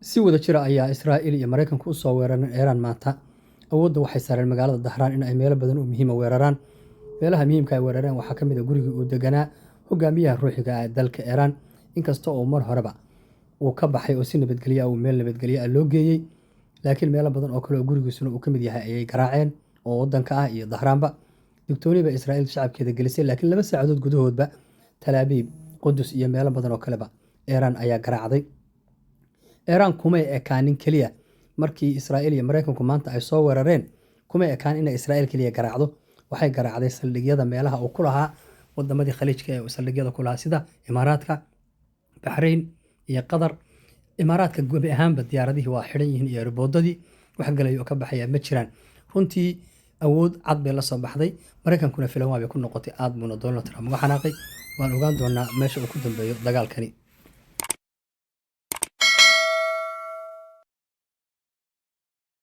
Si wada jira ayaa Israa'iil iyo Mareykanku u soo weerareen Iiraan maanta. Awoodda waxay saareen magaalada Dahraan in ay meelo badan oo muhiim ah weeraraan. Meelaha muhiimka ah ay weerareen waxaa ka mid ah gurigii uu deganaa hogaamiyaha ruuxiga ah ee dalka Iiraan, inkasta oo mar horeba uu ka baxay oo si nabadgelyo ah uu meel nabadgelyo ah loo geeyey. Laakiin meelo badan oo kale oo gurigiisuna uu ka mid yahay ayay garaaceen oo waddanka ah iyo Dahraanba. Digtooni bay Israa'iil shacabkeeda gelisay, laakiin 2 saacadood gudahoodba Tel Aviv, Qudus iyo meelo badan oo kaleba Iiraan ayaa garaacday. Iiraan kumay ekaanin keliya markii Israa'iil iyo Mareykanku maanta ay soo weerareen, kumay ekaan inay Israa'iil keliya garaacdo. Waxay garaacday saldhigyada meelaha uu ku lahaa wadamadii khaliijka ee saldhigyada ku lahaa sida Imaaraadka, Bahrain iyo Qatar. Imaaraadka gebi ahaanba diyaaradihii waa xidhan yihiin iyo airboodadii wax galay oo ka baxaya ma jiraan. Runtii awood cad bay la soo baxday. Mareykankuna filan waa bay ku noqotay aad buuna Donald Trump uga xanaaqay. Waan ogaan doonaa meesha uu ku dambeeyo dagaalkani.